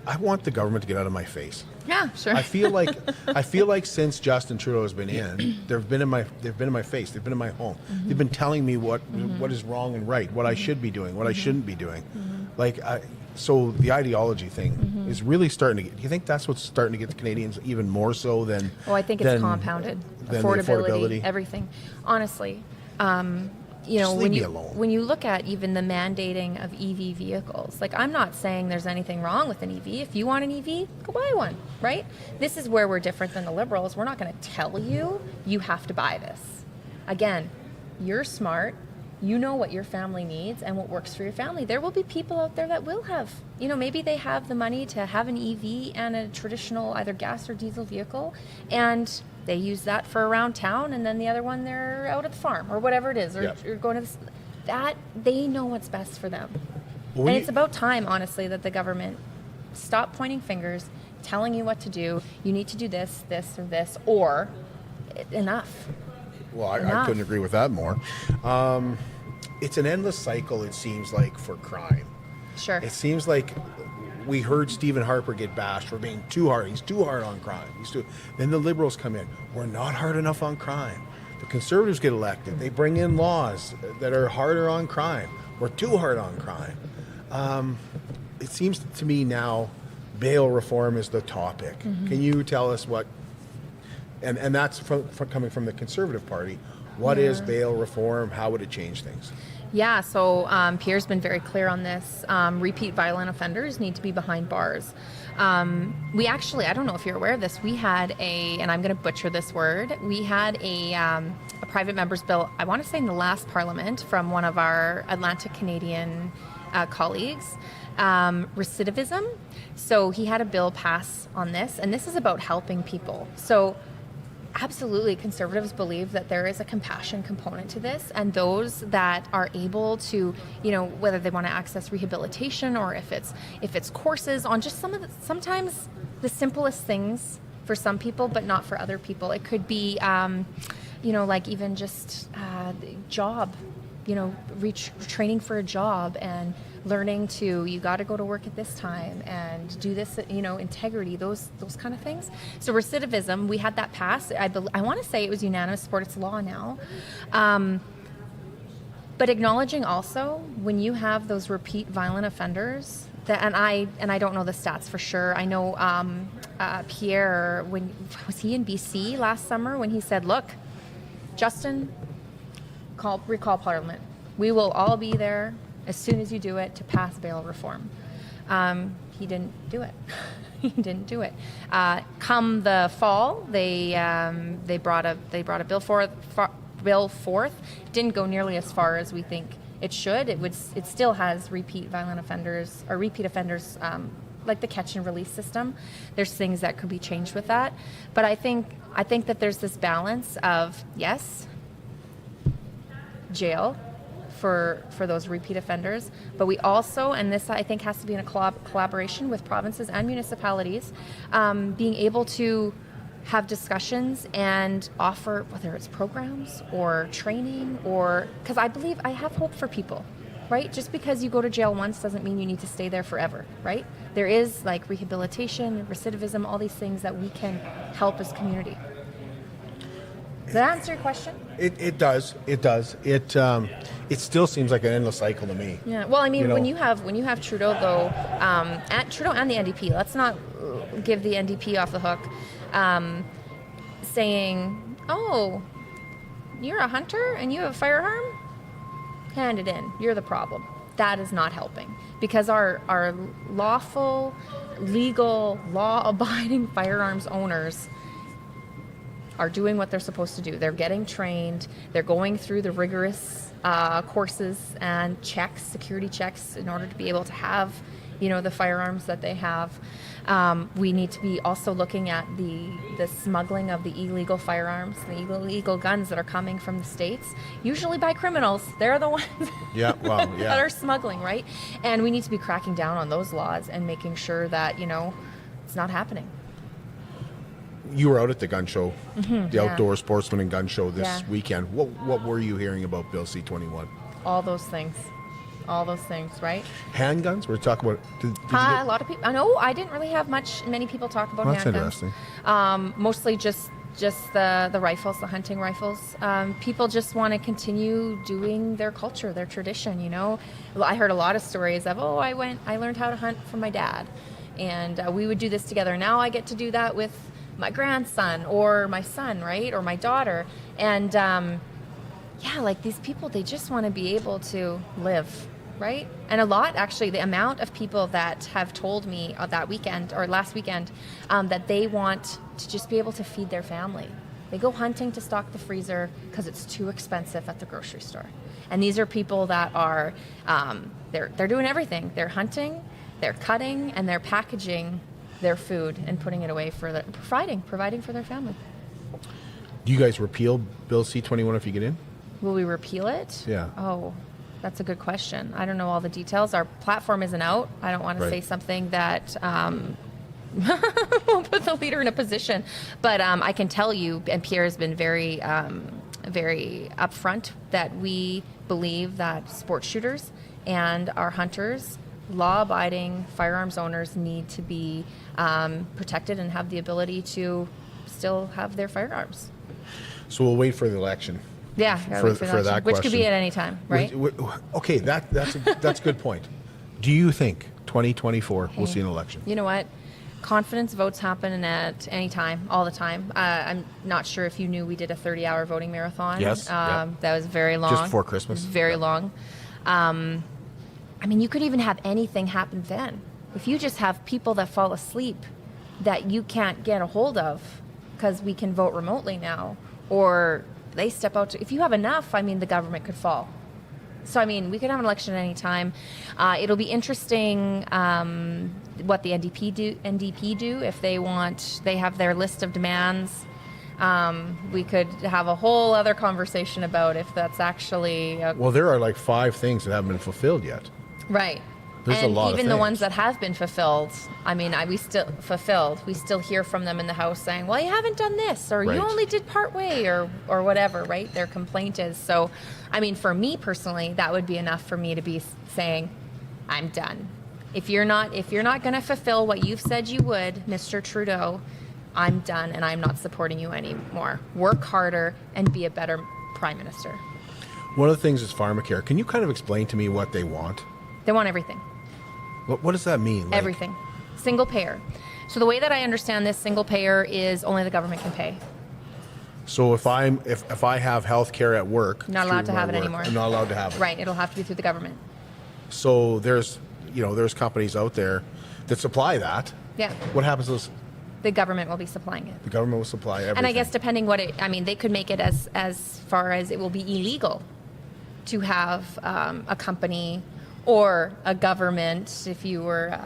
I want the government to get out of my face. Yeah, sure. I feel like since Justin Trudeau has been in, they've been in my face. They've been in my home. Mm-hmm. They've been telling me what is wrong and right, what I should be doing, what I shouldn't be doing. Mm-hmm. So the ideology thing is really starting to get. Do you think that's what's starting to get the Canadians even more so than? Oh, I think it's compounded. Affordability, everything. Honestly. When you look at even the mandating of EV vehicles, I'm not saying there's anything wrong with an EV. If you want an EV, go buy one, right? This is where we're different than the Liberals. We're not going to tell you have to buy this. Again, you're smart. You know what your family needs and what works for your family. There will be people out there that will have, maybe they have the money to have an EV and a traditional either gas or diesel vehicle, and they use that for around town, and then the other one they're out at the farm or whatever it is, or going to this. That they know what's best for them. And it's about time, honestly, that the government stop pointing fingers, telling you what to do. You need to do this, this, or this, or enough. Well, I couldn't agree with that more. It's an endless cycle, it seems like, for crime. Sure. It seems like we heard Stephen Harper get bashed for being too hard. He's too hard on crime. Then the Liberals come in. We're not hard enough on crime. The Conservatives get elected. They bring in laws that are harder on crime. We're too hard on crime. It seems to me now bail reform is the topic. Can you tell us what, and that's coming from the Conservative Party, what is bail reform? How would it change things? Yeah, so Pierre's been very clear on this. Repeat violent offenders need to be behind bars. We actually, I don't know if you're aware of this, we had and I'm going to butcher this word, we had a private member's bill, I want to say in the last parliament, from one of our Atlantic Canadian colleagues, recidivism. So he had a bill pass on this, and this is about helping people. So absolutely, Conservatives believe that there is a compassion component to this, and those that are able to, whether they want to access rehabilitation or if it's courses on just sometimes the simplest things for some people, but not for other people. It could be, like even just job, training for a job and learning you got to go to work at this time and do this, integrity, those kind of things. So recidivism, we had that pass. I want to say it was unanimous support. It's law now. But acknowledging also when you have those repeat violent offenders, and I don't know the stats for sure. I know Pierre, was he in BC last summer when he said, look, Justin, recall Parliament. We will all be there as soon as you do it to pass bail reform. He didn't do it. He didn't do it. Come the fall, they brought a bill forth. It didn't go nearly as far as we think it should. It still has repeat violent offenders or repeat offenders, like the catch and release system. There's things that could be changed with that. But I think that there's this balance of, yes, jail for those repeat offenders, but we also, and this I think has to be in a collaboration with provinces and municipalities, being able to have discussions and offer, whether it's programs or training, or because I have hope for people, right? Just because you go to jail once doesn't mean you need to stay there forever, right? There is like rehabilitation, recidivism, all these things that we can help as community. Does that answer your question? It does. It still seems like an endless cycle to me. Yeah. Well, I mean, when you have Trudeau though, Trudeau and the NDP, let's not give the NDP off the hook, saying, "Oh, you're a hunter and you have a firearm? Hand it in. You're the problem." That is not helping, because our lawful, legal, law-abiding firearms owners are doing what they're supposed to do. They're getting trained. They're going through the rigorous courses and checks, security checks, in order to be able to have, the firearms that they have. We need to be also looking at the smuggling of the illegal firearms, the illegal guns that are coming from the States, usually by criminals. They're the ones that are smuggling, right? And we need to be cracking down on those laws and making sure that, it's not happening. You were out at the gun show, the Outdoor Sportsman and Gun Show this weekend. What were you hearing about Bill C-21? All those things, right? Handguns? We're talking about. A lot of people. I know I didn't really have many people talk about That's handguns. interesting. Mostly just the rifles, the hunting rifles. People just want to continue doing their culture, their tradition. I heard a lot of stories of, I learned how to hunt from my dad, and we would do this together. Now I get to do that with my grandson or my son, right? Or my daughter. And like these people, they just want to be able to live, right? And a lot, actually, the amount of people that have told me that weekend or last weekend that they want to just be able to feed their family. They go hunting to stock the freezer because it's too expensive at the grocery store. And these are people that are, they're doing everything. They're hunting, they're cutting, and they're packaging their food and putting it away for providing for their family. Do you guys repeal Bill C-21 if you get in? Will we repeal it? Yeah. Oh, that's a good question. I don't know all the details. Our platform isn't out. I don't want to say something that will put the leader in a position. But I can tell you, and Pierre has been very, very upfront, that we believe that sport shooters and our hunters law-abiding firearms owners need to be protected and have the ability to still have their firearms. So we'll wait for the election. Yeah, for that which question. could be at any time, right? Okay, that's a good point. Do you think 2024 we'll see an election? You know what? Confidence votes happen at any time, all the time. I'm not sure if you knew we did a 30-hour voting marathon. Yes. That was very long. Just before Christmas. Very long. I mean, you could even have anything happen then. If you just have people that fall asleep that you can't get a hold of because we can vote remotely now, or they step out. If you have enough, I mean, the government could fall. So, I mean, we could have an election at any time. It'll be interesting what the NDP do if they have their list of demands. We could have a whole other conversation about if that's actually... Well, there are like 5 things that haven't been fulfilled yet. Right. There's a lot of even the things. ones that have been fulfilled, I mean, we still hear from them in the House saying, well, you haven't done this, or Right. you only did part way, or whatever, right? Their complaint is. So, I mean, for me personally, that would be enough for me to be saying, I'm done. If you're not going to fulfill what you've said you would, Mr. Trudeau, I'm done, and I'm not supporting you anymore. Work harder and be a better Prime Minister. One of the things is pharmacare. Can you kind of explain to me what they want? They want everything. What does that mean? Like, Everything. Single payer. So the way that I understand this, single payer is only the government can pay. So if I have health care at work, Not allowed to through my have it work, anymore. I'm not allowed to have it. Right. It'll have to be through the government. So there's companies out there that supply that. Yeah. What happens to those? The government will be supplying it. The government will supply everything. And I guess depending they could make it as far as it will be illegal to have a company or a government, if you were...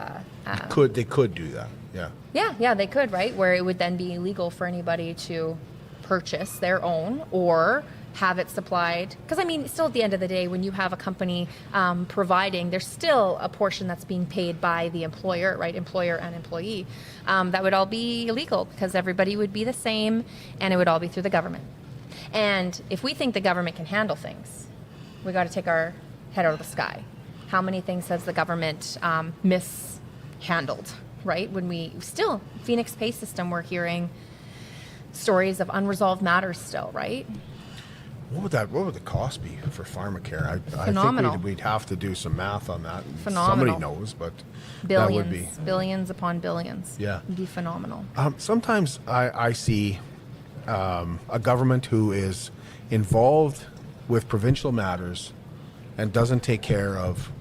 They could do that, yeah. Yeah, they could, right? Where it would then be illegal for anybody to purchase their own or have it supplied. Because, I mean, still at the end of the day, when you have a company providing, there's still a portion that's being paid by the employer, right? Employer and employee. That would all be illegal because everybody would be the same and it would all be through the government. And if we think the government can handle things, we got to take our head out of the sky. How many things has the government mishandled, right? When we still, Phoenix Pay System, we're hearing stories of unresolved matters still, right? What would the cost be for pharmacare? Phenomenal. I think we'd have to do some math on that. Phenomenal. Somebody knows, but Billions, that would be billions upon billions. Yeah. It'd be phenomenal. Sometimes I see a government who is involved with provincial matters and doesn't take care of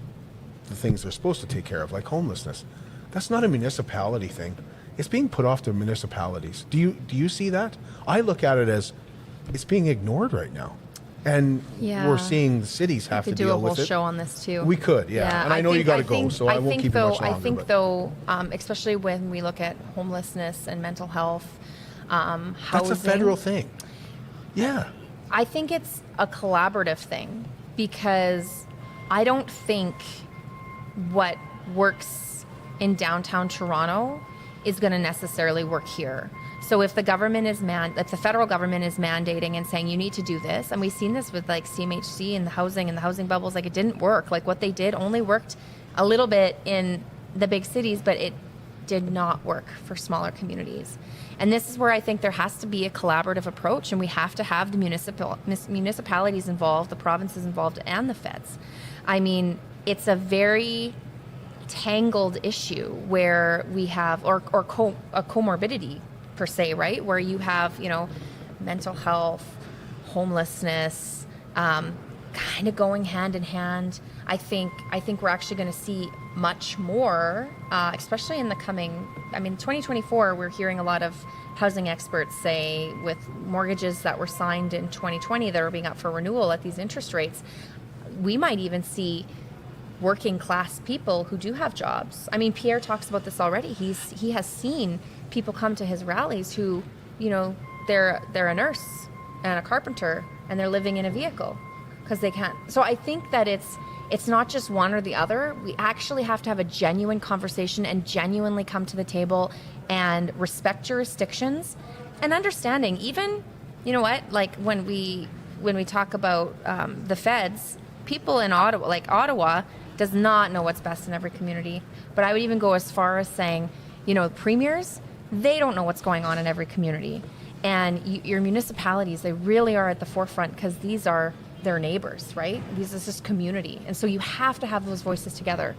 the things they're supposed to take care of, like homelessness. That's not a municipality thing. It's being put off to municipalities. Do you see that? I look at it as it's being ignored right now. And we're seeing the cities have to deal with it. We could do a whole show on this too. We could, yeah. And I know you got to go, so I won't keep you much longer. I think, especially when we look at homelessness and mental health, housing. That's a federal thing. Yeah. I think it's a collaborative thing because I don't think what works in downtown Toronto is going to necessarily work here. So if the government is if the federal government is mandating and saying you need to do this, and we've seen this with like CMHC and the housing bubbles, like it didn't work. Like what they did only worked a little bit in the big cities, but it did not work for smaller communities. And this is where I think there has to be a collaborative approach, and we have to have the municipalities involved, the provinces involved, and the feds. I mean, it's a very tangled issue where we have, or a comorbidity per se, right? Where you have, mental health, homelessness, kind of going hand in hand. I think we're actually going to see much more, especially in the coming, 2024, we're hearing a lot of housing experts say with mortgages that were signed in 2020 that are being up for renewal at these interest rates, we might even see working class people who do have jobs. I mean, Pierre talks about this already. He has seen people come to his rallies who, they're a nurse and a carpenter and they're living in a vehicle because they can't. So I think that it's not just one or the other. We actually have to have a genuine conversation and genuinely come to the table and respect jurisdictions and understanding. Even, like when we talk about the feds, people in Ottawa, does not know what's best in every community. But I would even go as far as saying, premiers, they don't know what's going on in every community. And your municipalities, they really are at the forefront because these are their neighbors, right? This is just community. And so you have to have those voices together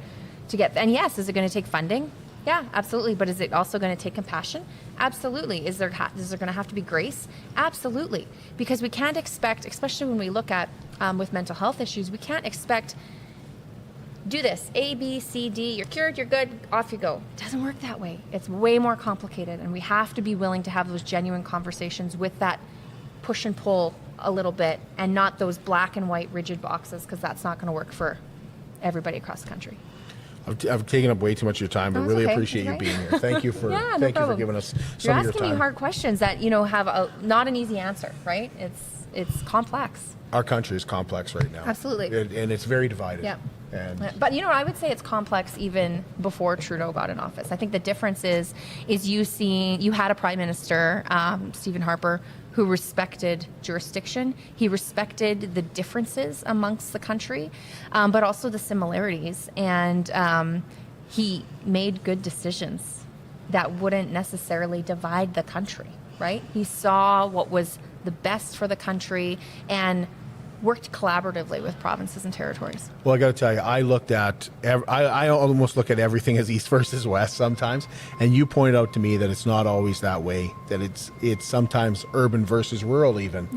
to get, and yes, is it going to take funding? Yeah, absolutely. But is it also going to take compassion? Absolutely. Is there going to have to be grace? Absolutely. Because we can't expect, especially when we look at with mental health issues, we can't expect, do this, A, B, C, D, you're cured, you're good, off you go. It doesn't work that way. It's way more complicated, and we have to be willing to have those genuine conversations with that push and pull a little bit, and not those black and white rigid boxes, because that's not going to work for everybody across the country. I've taken up way too much of your time, but really appreciate you being here. Thank you for thank you for giving us some of your time. You're asking me hard questions that have not an easy answer, right? It's complex. Our country is complex right now. Absolutely. And it's very divided. Yeah. But I would say it's complex even before Trudeau got in office. I think the difference is you had a prime minister, Stephen Harper, who respected jurisdiction. He respected the differences amongst the country, but also the similarities. And he made good decisions that wouldn't necessarily divide the country, right? He saw what was the best for the country and worked collaboratively with provinces and territories. Well, I got to tell you, I almost look at everything as East versus West sometimes, and you point out to me that it's not always that way. That it's sometimes urban versus rural, even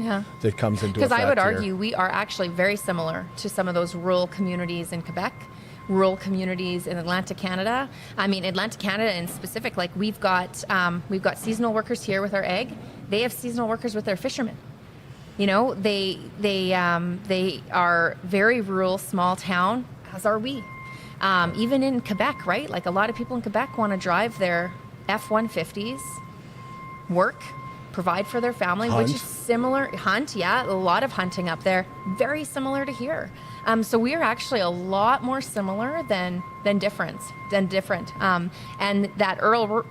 that comes into effect. Because I would argue we are actually very similar to some of those rural communities in Quebec, rural communities in Atlantic Canada. I mean, Atlantic Canada in specific, like we've got seasonal workers here with our ag. They have seasonal workers with their fishermen. They are very rural, small town, as are we. Even in Quebec, right? Like a lot of people in Quebec want to drive their F-150s, work, provide for their family, which is similar. Hunt, a lot of hunting up there. Very similar to here. So we are actually a lot more similar than different. And that rural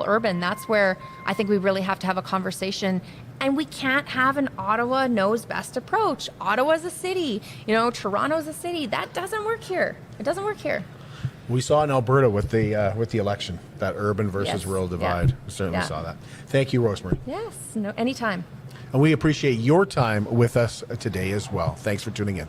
urban, that's where I think we really have to have a conversation. And we can't have an Ottawa knows best approach. Ottawa's a city, Toronto's a city. That doesn't work here. It doesn't work here. We saw in Alberta with the election, that urban versus rural divide. We certainly saw that. Thank you, Rosemarie. Yes, anytime. And we appreciate your time with us today as well. Thanks for tuning in.